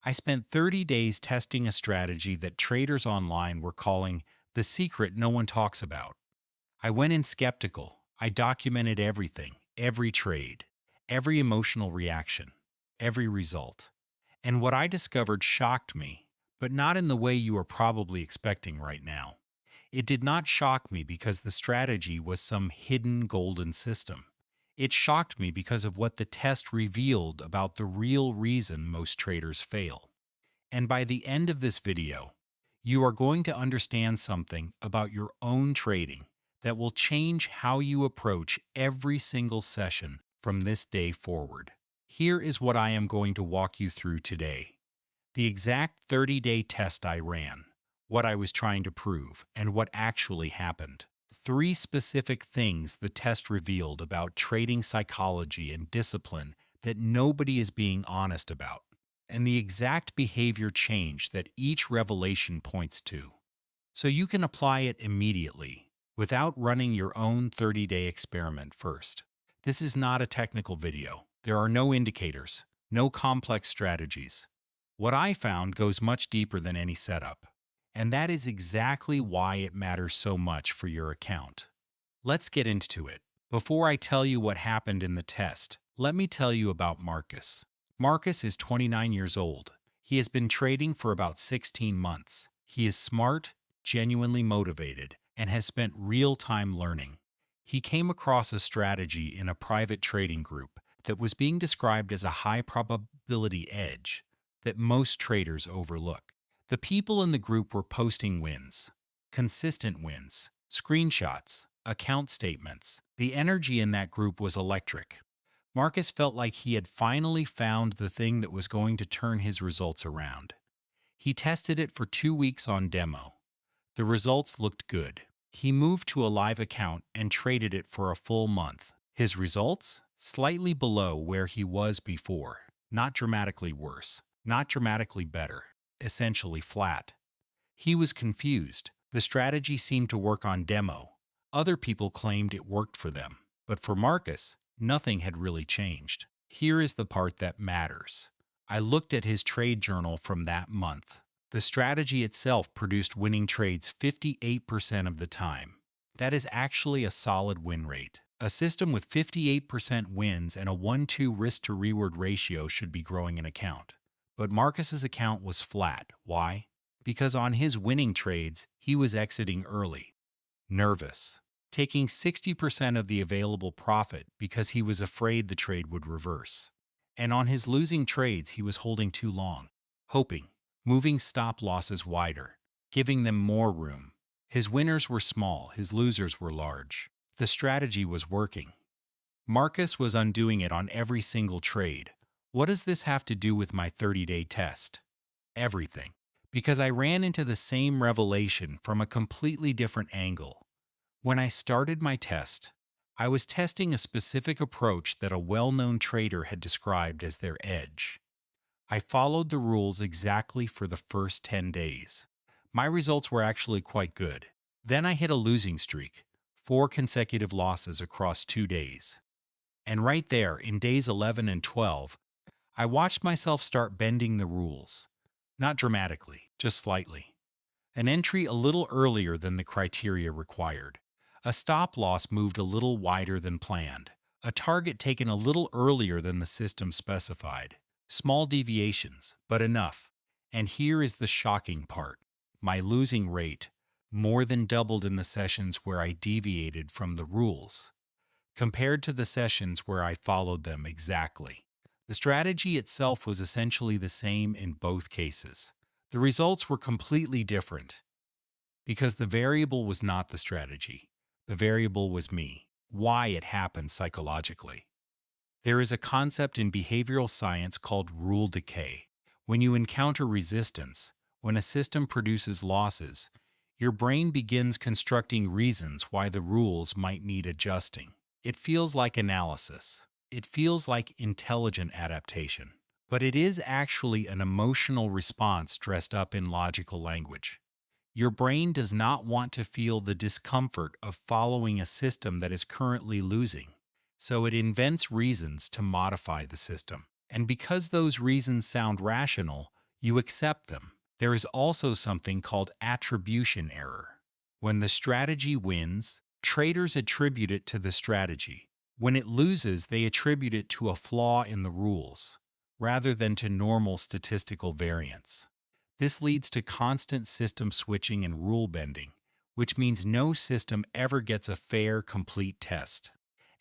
I spent 30 days testing a strategy that traders online were calling the secret no one talks about. I went in skeptical. I documented everything, every trade, every emotional reaction, every result. And what I discovered shocked me, but not in the way you are probably expecting right now. It did not shock me because the strategy was some hidden golden system. It shocked me because of what the test revealed about the real reason most traders fail. And by the end of this video, you are going to understand something about your own trading that will change how you approach every single session from this day forward. Here is what I am going to walk you through today. The exact 30-day test I ran, what I was trying to prove, and what actually happened. Three specific things the test revealed about trading psychology and discipline that nobody is being honest about, and the exact behavior change that each revelation points to. So you can apply it immediately, without running your own 30-day experiment first. This is not a technical video. There are no indicators, no complex strategies. What I found goes much deeper than any setup. And that is exactly why it matters so much for your account. Let's get into it. Before I tell you what happened in the test, let me tell you about Marcus. Marcus is 29 years old. He has been trading for about 16 months. He is smart, genuinely motivated, and has spent real time learning. He came across a strategy in a private trading group that was being described as a high probability edge that most traders overlook. The people in the group were posting wins, consistent wins, screenshots, account statements. The energy in that group was electric. Marcus felt like he had finally found the thing that was going to turn his results around. He tested it for 2 weeks on demo. The results looked good. He moved to a live account and traded it for a full month. His results? Slightly below where he was before. Not dramatically worse. Not dramatically better. Essentially flat. He was confused. The strategy seemed to work on demo. Other people claimed it worked for them. But for Marcus, nothing had really changed. Here is the part that matters. I looked at his trade journal from that month. The strategy itself produced winning trades 58% of the time. That is actually a solid win rate. A system with 58% wins and a 1-2 risk-to-reward ratio should be growing an account. But Marcus's account was flat. Why? Because on his winning trades, he was exiting early. Nervous. Taking 60% of the available profit because he was afraid the trade would reverse. And on his losing trades, he was holding too long. Hoping. Moving stop losses wider. Giving them more room. His winners were small, his losers were large. The strategy was working. Marcus was undoing it on every single trade. What does this have to do with my 30-day test? Everything. Because I ran into the same revelation from a completely different angle. When I started my test, I was testing a specific approach that a well-known trader had described as their edge. I followed the rules exactly for the first 10 days. My results were actually quite good. Then I hit a losing streak, 4 consecutive losses across 2 days. And right there, in days 11 and 12, I watched myself start bending the rules. Not dramatically, just slightly. An entry a little earlier than the criteria required. A stop loss moved a little wider than planned. A target taken a little earlier than the system specified. Small deviations, but enough. And here is the shocking part. My losing rate more than doubled in the sessions where I deviated from the rules, compared to the sessions where I followed them exactly. The strategy itself was essentially the same in both cases. The results were completely different because the variable was not the strategy. The variable was me, why it happened psychologically. There is a concept in behavioral science called rule decay. When you encounter resistance, when a system produces losses, your brain begins constructing reasons why the rules might need adjusting. It feels like analysis. It feels like intelligent adaptation. But it is actually an emotional response dressed up in logical language. Your brain does not want to feel the discomfort of following a system that is currently losing. So it invents reasons to modify the system. And because those reasons sound rational, You accept them. There is also something called attribution error. When the strategy wins, traders attribute it to the strategy. When it loses, they attribute it to a flaw in the rules, rather than to normal statistical variance. This leads to constant system switching and rule bending, which means no system ever gets a fair, complete test.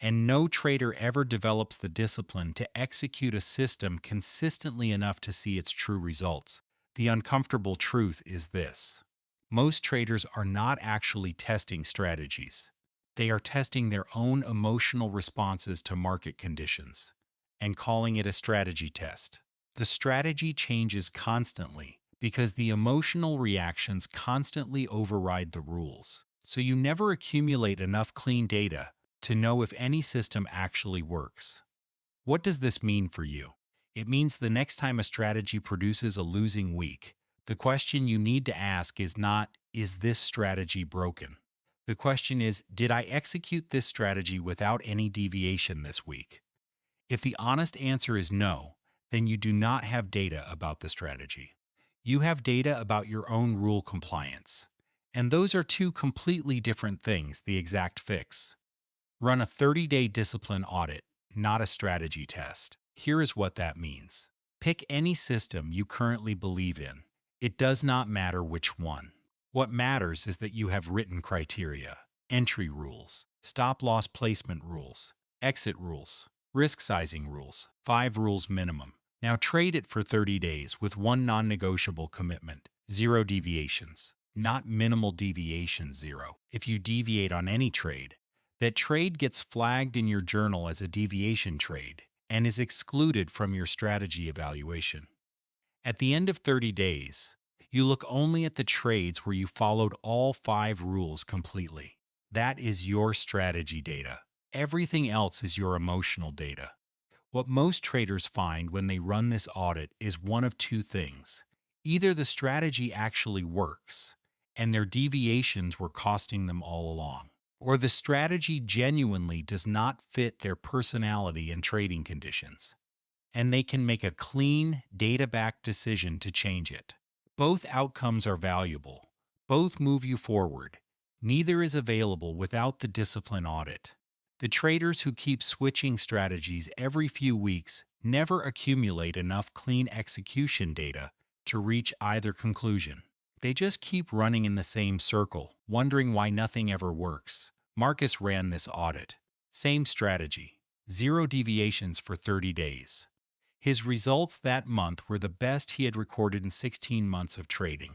And no trader ever develops the discipline to execute a system consistently enough to see its true results. The uncomfortable truth is this: most traders are not actually testing strategies. They are testing their own emotional responses to market conditions and calling it a strategy test. The strategy changes constantly because the emotional reactions constantly override the rules. So you never accumulate enough clean data to know if any system actually works. What does this mean for you? It means the next time a strategy produces a losing week, the question you need to ask is not, is this strategy broken? The question is, did I execute this strategy without any deviation this week? If the honest answer is no, then you do not have data about the strategy. You have data about your own rule compliance. And those are two completely different things, the exact fix. Run a 30-day discipline audit, not a strategy test. Here is what that means. Pick any system you currently believe in. It does not matter which one. What matters is that you have written criteria, entry rules, stop-loss placement rules, exit rules, risk sizing rules, 5 rules minimum. Now trade it for 30 days with one non-negotiable commitment, 0 deviations. Not minimal deviations, 0. If you deviate on any trade, that trade gets flagged in your journal as a deviation trade and is excluded from your strategy evaluation. At the end of 30 days, you look only at the trades where you followed all 5 rules completely. That is your strategy data. Everything else is your emotional data. What most traders find when they run this audit is one of two things. Either the strategy actually works, and their deviations were costing them all along, or the strategy genuinely does not fit their personality and trading conditions, and they can make a clean, data-backed decision to change it. Both outcomes are valuable. Both move you forward. Neither is available without the discipline audit. The traders who keep switching strategies every few weeks never accumulate enough clean execution data to reach either conclusion. They just keep running in the same circle, wondering why nothing ever works. Marcus ran this audit. Same strategy. 0 deviations for 30 days. His results that month were the best he had recorded in 16 months of trading.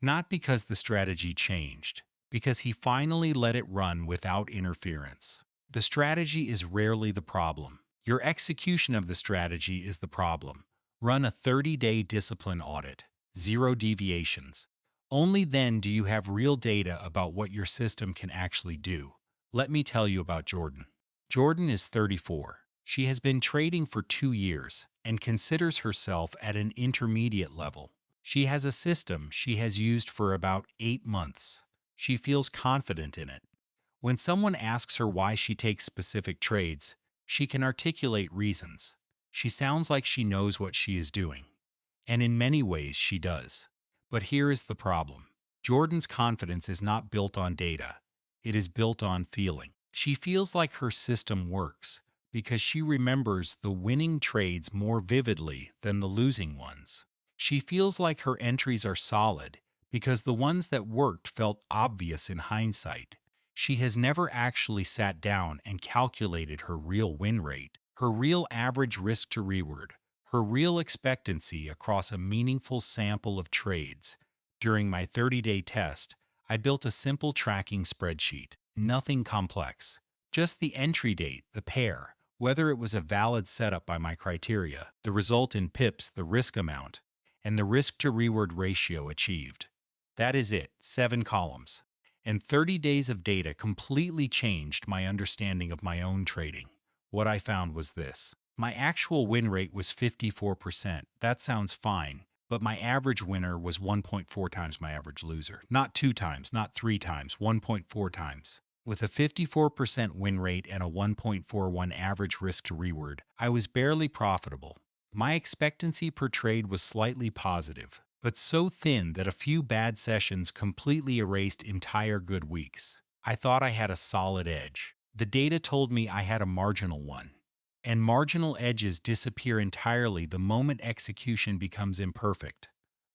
Not because the strategy changed, because he finally let it run without interference. The strategy is rarely the problem. Your execution of the strategy is the problem. Run a 30-day discipline audit. 0 deviations. Only then do you have real data about what your system can actually do. Let me tell you about Jordan. Jordan is 34. She has been trading for 2 years and considers herself at an intermediate level. She has a system she has used for about 8 months. She feels confident in it. When someone asks her why she takes specific trades, she can articulate reasons. She sounds like she knows what she is doing. And in many ways, she does. But here is the problem. Jordan's confidence is not built on data. It is built on feeling. She feels like her system works because she remembers the winning trades more vividly than the losing ones. She feels like her entries are solid because the ones that worked felt obvious in hindsight. She has never actually sat down and calculated her real win rate, her real average risk to reward, her real expectancy across a meaningful sample of trades. During my 30-day test, I built a simple tracking spreadsheet, nothing complex, just the entry date, the pair, whether it was a valid setup by my criteria, the result in pips, the risk amount, and the risk to reward ratio achieved. That is it, 7 columns. And 30 days of data completely changed my understanding of my own trading. What I found was this. My actual win rate was 54%. That sounds fine, but my average winner was 1.4 times my average loser. Not 2 times, not 3 times, 1.4 times. With a 54% win rate and a 1.41 average risk to reward, I was barely profitable. My expectancy per trade was slightly positive, but so thin that a few bad sessions completely erased entire good weeks. I thought I had a solid edge. The data told me I had a marginal one. And marginal edges disappear entirely the moment execution becomes imperfect.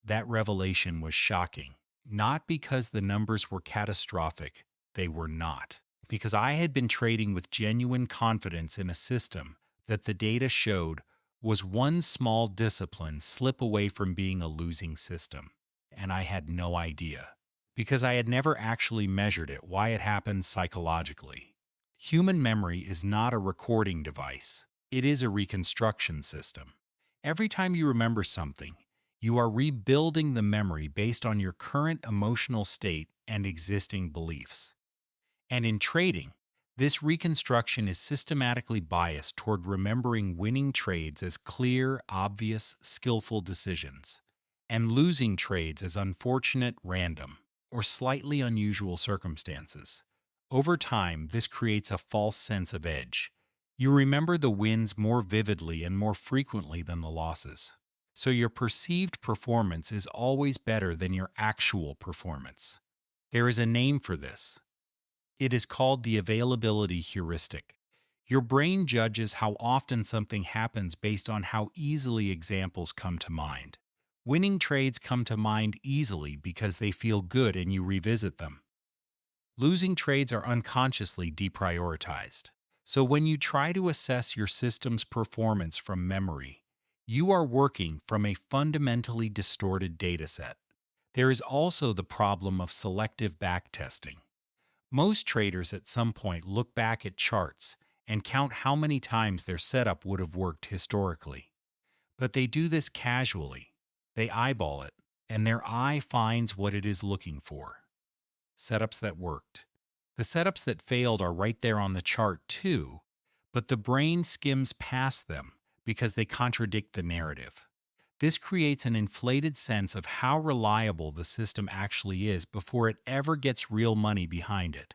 That revelation was shocking. Not because the numbers were catastrophic, they were not. Because I had been trading with genuine confidence in a system that the data showed was one small discipline slip away from being a losing system. And I had no idea. Because I had never actually measured it, why it happened psychologically. Human memory is not a recording device. It is a reconstruction system. Every time you remember something, you are rebuilding the memory based on your current emotional state and existing beliefs. And in trading, this reconstruction is systematically biased toward remembering winning trades as clear, obvious, skillful decisions, and losing trades as unfortunate, random, or slightly unusual circumstances. Over time, this creates a false sense of edge. You remember the wins more vividly and more frequently than the losses. So your perceived performance is always better than your actual performance. There is a name for this. It is called the availability heuristic. Your brain judges how often something happens based on how easily examples come to mind. Winning trades come to mind easily because they feel good and you revisit them. Losing trades are unconsciously deprioritized. So when you try to assess your system's performance from memory, you are working from a fundamentally distorted dataset. There is also the problem of selective backtesting. Most traders at some point look back at charts and count how many times their setup would have worked historically. But they do this casually. They eyeball it, and their eye finds what it is looking for. Setups that worked. The setups that failed are right there on the chart too, but the brain skims past them because they contradict the narrative. This creates an inflated sense of how reliable the system actually is before it ever gets real money behind it.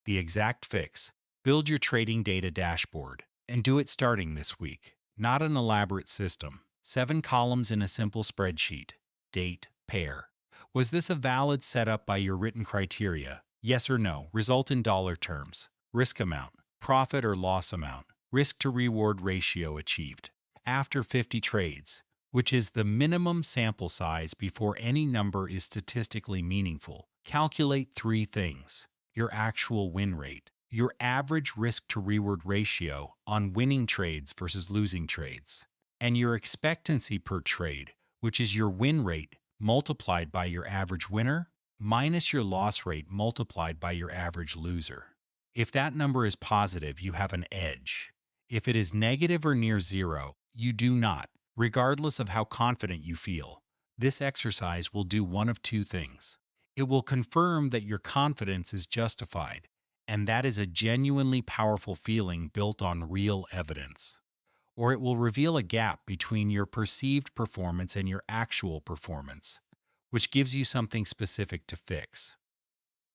The exact fix. Build your trading data dashboard and do it starting this week. Not an elaborate system. 7 columns in a simple spreadsheet. Date, pair. Was this a valid setup by your written criteria? Yes or no. Result in dollar terms. Risk amount. Profit or loss amount. Risk to reward ratio achieved. After 50 trades, which is the minimum sample size before any number is statistically meaningful, calculate 3 things: your actual win rate, your average risk to reward ratio on winning trades versus losing trades, and your expectancy per trade, which is your win rate multiplied by your average winner minus your loss rate multiplied by your average loser. If that number is positive, you have an edge. If it is negative or near zero, you do not, regardless of how confident you feel. This exercise will do one of 2 things. It will confirm that your confidence is justified, and that is a genuinely powerful feeling built on real evidence. Or it will reveal a gap between your perceived performance and your actual performance, which gives you something specific to fix.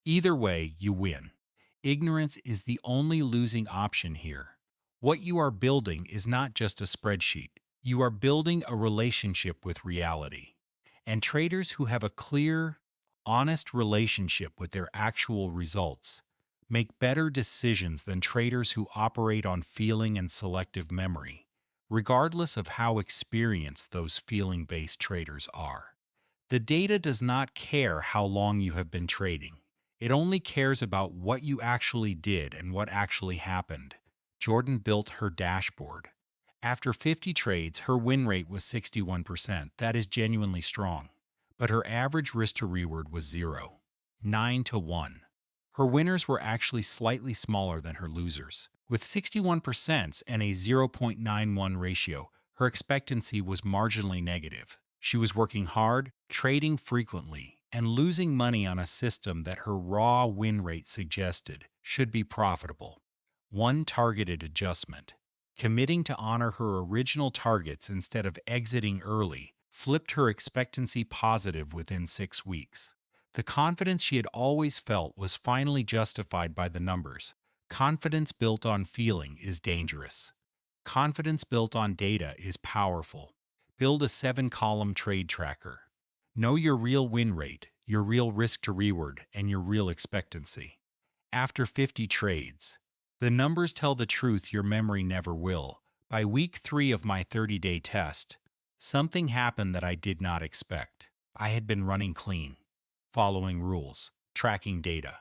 Either way, you win. Ignorance is the only losing option here. What you are building is not just a spreadsheet. You are building a relationship with reality. And traders who have a clear, honest relationship with their actual results make better decisions than traders who operate on feeling and selective memory, regardless of how experienced those feeling-based traders are. The data does not care how long you have been trading. It only cares about what you actually did and what actually happened. Jordan built her dashboard. After 50 trades, her win rate was 61%. That is genuinely strong. But her average risk to reward was 0, 9 to 1. Her winners were actually slightly smaller than her losers. With 61% and a 0.91 ratio, her expectancy was marginally negative. She was working hard, trading frequently, and losing money on a system that her raw win rate suggested should be profitable. One targeted adjustment, committing to honor her original targets instead of exiting early, flipped her expectancy positive within 6 weeks. The confidence she had always felt was finally justified by the numbers. Confidence built on feeling is dangerous. Confidence built on data is powerful. Build a 7-column trade tracker. Know your real win rate, your real risk to reward, and your real expectancy. After 50 trades, the numbers tell the truth your memory never will. By week 3 of my 30-day test, something happened that I did not expect. I had been running clean, following rules, tracking data,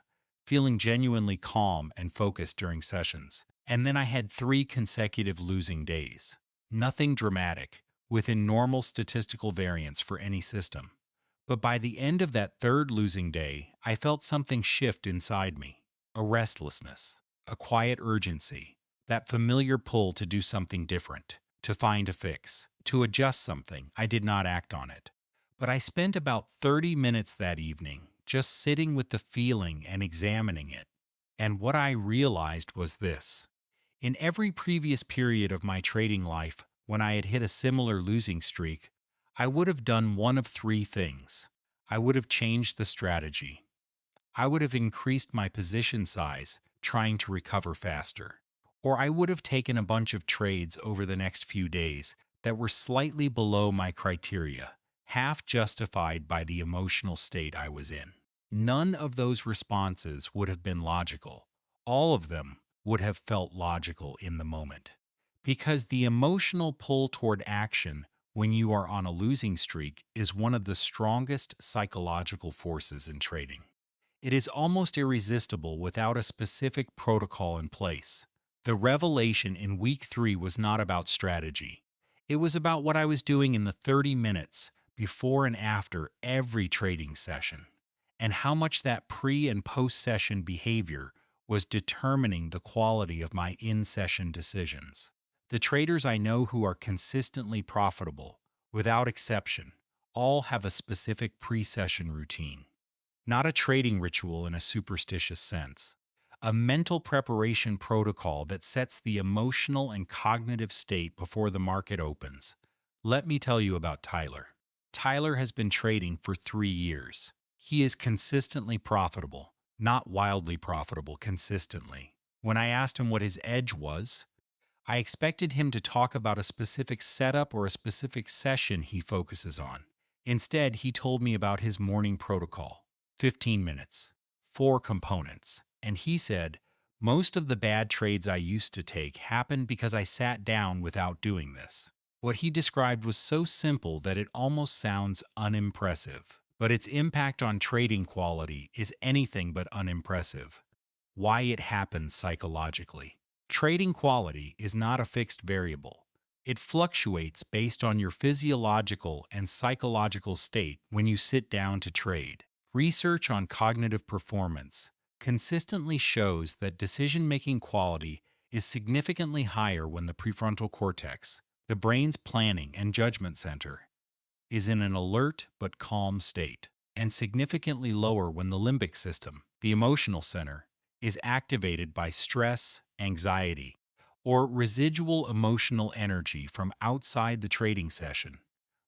feeling genuinely calm and focused during sessions. And then I had 3 consecutive losing days. Nothing dramatic, within normal statistical variance for any system. But by the end of that third losing day, I felt something shift inside me. A restlessness, a quiet urgency, that familiar pull to do something different, to find a fix, to adjust something. I did not act on it. But I spent about 30 minutes that evening just sitting with the feeling and examining it. And what I realized was this. In every previous period of my trading life, when I had hit a similar losing streak, I would have done one of 3 things. I would have changed the strategy. I would have increased my position size, trying to recover faster. Or I would have taken a bunch of trades over the next few days that were slightly below my criteria, half justified by the emotional state I was in. None of those responses would have been logical. All of them would have felt logical in the moment. Because the emotional pull toward action when you are on a losing streak is one of the strongest psychological forces in trading. It is almost irresistible without a specific protocol in place. The revelation in week 3 was not about strategy. It was about what I was doing in the 30 minutes before and after every trading session, and how much that pre and post session behavior was determining the quality of my in session decisions. The traders I know who are consistently profitable, without exception, all have a specific pre session routine. Not a trading ritual in a superstitious sense. A mental preparation protocol that sets the emotional and cognitive state before the market opens. Let me tell you about Tyler. Tyler has been trading for 3 years. He is consistently profitable, not wildly profitable consistently. When I asked him what his edge was, I expected him to talk about a specific setup or a specific session he focuses on. Instead, he told me about his morning protocol. 15 minutes, 4 components. And he said, most of the bad trades I used to take happened because I sat down without doing this. What he described was so simple that it almost sounds unimpressive, but its impact on trading quality is anything but unimpressive. Why it happens psychologically. Trading quality is not a fixed variable. It fluctuates based on your physiological and psychological state when you sit down to trade. Research on cognitive performance consistently shows that decision-making quality is significantly higher when the prefrontal cortex, the brain's planning and judgment center, is in an alert but calm state, and significantly lower when the limbic system, the emotional center, is activated by stress, anxiety, or residual emotional energy from outside the trading session.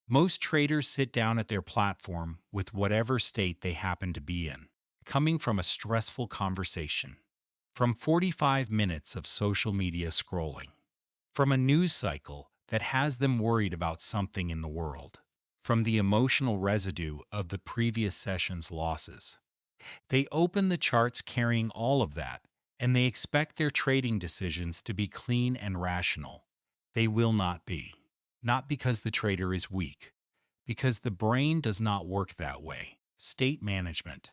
Most traders sit down at their platform with whatever state they happen to be in, coming from a stressful conversation, from 45 minutes of social media scrolling, from a news cycle that has them worried about something in the world, from the emotional residue of the previous session's losses. They open the charts carrying all of that, and they expect their trading decisions to be clean and rational. They will not be. Not because the trader is weak, because the brain does not work that way. State management.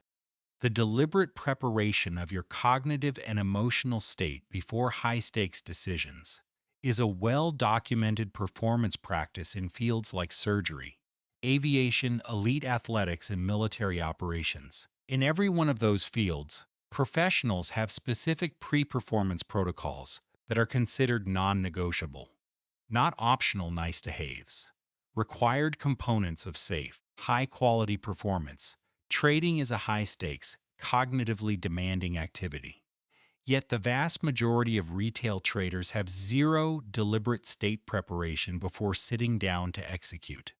The deliberate preparation of your cognitive and emotional state before high-stakes decisions is a well-documented performance practice in fields like surgery, aviation, elite athletics, and military operations. In every one of those fields, professionals have specific pre-performance protocols that are considered non-negotiable, not optional nice-to-haves, required components of safe, high-quality performance. Trading is a high-stakes, cognitively demanding activity. Yet the vast majority of retail traders have zero deliberate state preparation before sitting down to execute.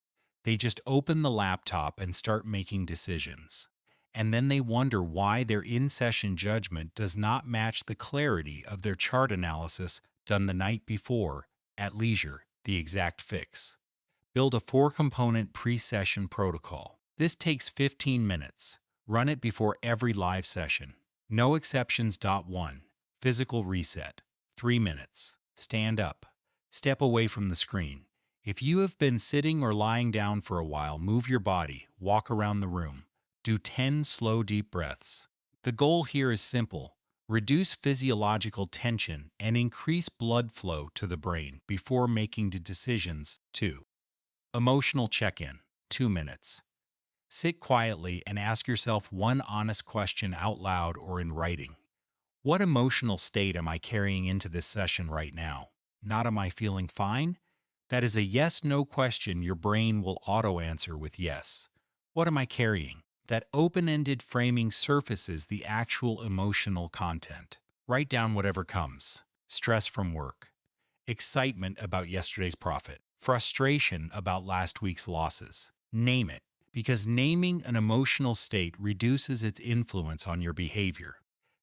They just open the laptop and start making decisions. And then they wonder why their in-session judgment does not match the clarity of their chart analysis done the night before at leisure, the exact fix. Build a 4-component pre-session protocol. This takes 15 minutes. Run it before every live session. No exceptions. 1. Physical reset. 3 minutes. Stand up. Step away from the screen. If you have been sitting or lying down for a while, move your body, walk around the room. Do 10 slow, deep breaths. The goal here is simple. Reduce physiological tension and increase blood flow to the brain before making the decisions. 2. Emotional check-in. 2 minutes. Sit quietly and ask yourself one honest question out loud or in writing. What emotional state am I carrying into this session right now? Not am I feeling fine? That is a yes-no question your brain will auto-answer with yes. What am I carrying? That open-ended framing surfaces the actual emotional content. Write down whatever comes. Stress from work. Excitement about yesterday's profit. Frustration about last week's losses. Name it, because naming an emotional state reduces its influence on your behavior.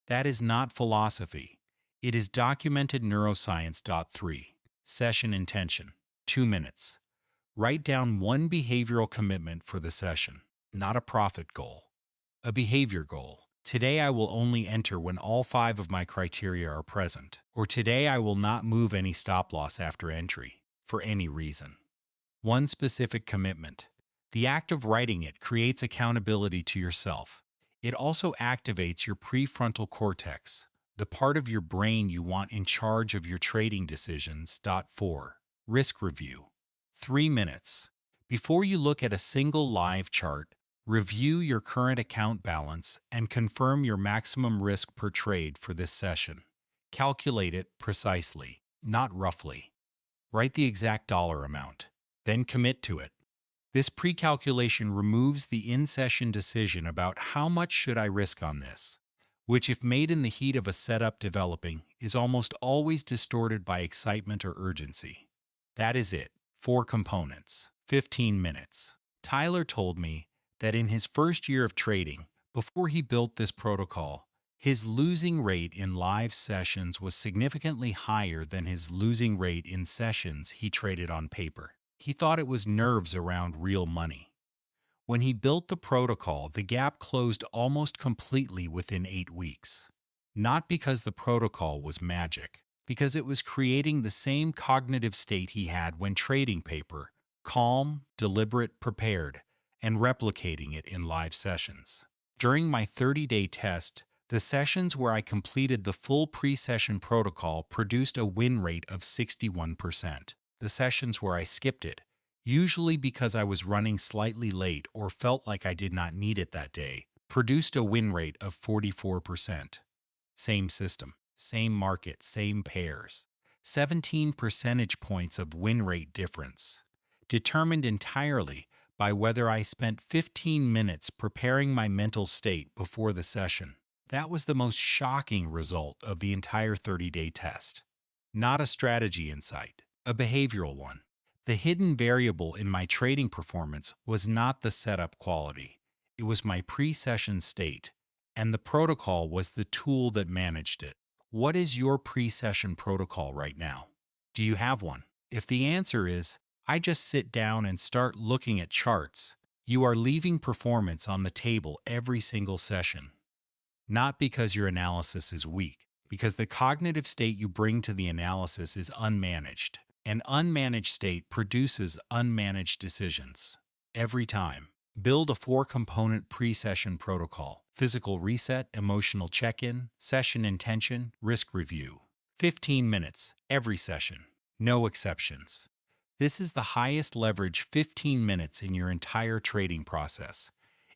That is not philosophy. It is documented neuroscience. 3. Session intention. 2 minutes. Write down one behavioral commitment for the session, not a profit goal. A behavior goal. Today I will only enter when all 5 of my criteria are present. Or today I will not move any stop loss after entry, for any reason. One specific commitment. The act of writing it creates accountability to yourself. It also activates your prefrontal cortex, the part of your brain you want in charge of your trading decisions. 4. Risk review. 3 minutes. Before you look at a single live chart, review your current account balance and confirm your maximum risk per trade for this session. Calculate it precisely, not roughly. Write the exact dollar amount, then commit to it. This pre-calculation removes the in-session decision about how much should I risk on this, which if made in the heat of a setup developing is almost always distorted by excitement or urgency. That is it. 4 components. 15 minutes. Tyler told me that in his first year of trading, before he built this protocol, his losing rate in live sessions was significantly higher than his losing rate in sessions he traded on paper. He thought it was nerves around real money. When he built the protocol, the gap closed almost completely within 8 weeks. Not because the protocol was magic, because it was creating the same cognitive state he had when trading paper, calm, deliberate, prepared, and replicating it in live sessions. During my 30-day test, the sessions where I completed the full pre-session protocol produced a win rate of 61%. The sessions where I skipped it, usually because I was running slightly late or felt like I did not need it that day, produced a win rate of 44%. Same system, same market, same pairs. 17 percentage points of win rate difference, determined entirely by whether I spent 15 minutes preparing my mental state before the session. That was the most shocking result of the entire 30-day test. Not a strategy insight, a behavioral one. The hidden variable in my trading performance was not the setup quality. It was my pre-session state, and the protocol was the tool that managed it. What is your pre-session protocol right now? Do you have one? If the answer is, I just sit down and start looking at charts, you are leaving performance on the table every single session. Not because your analysis is weak, because the cognitive state you bring to the analysis is unmanaged. An unmanaged state produces unmanaged decisions. Every time. Build a 4-component pre-session protocol. Physical reset, emotional check-in, session intention, risk review. 15 minutes, every session. No exceptions. This is the highest leverage 15 minutes in your entire trading process.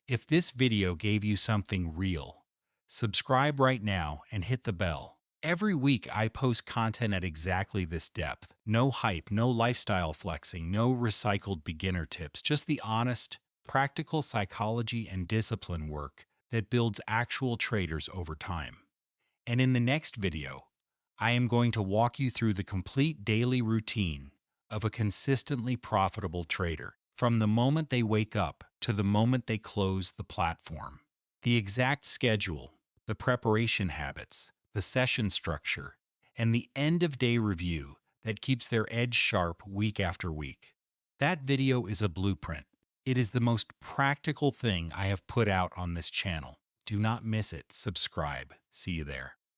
If this video gave you something real, subscribe right now and hit the bell. Every week I post content at exactly this depth. No hype, no lifestyle flexing, no recycled beginner tips, just the honest, practical psychology and discipline work that builds actual traders over time. And in the next video, I am going to walk you through the complete daily routine of a consistently profitable trader, from the moment they wake up to the moment they close the platform. The exact schedule, the preparation habits, the session structure, and the end-of-day review that keeps their edge sharp week after week. That video is a blueprint. It is the most practical thing I have put out on this channel. Do not miss it. Subscribe. See you there.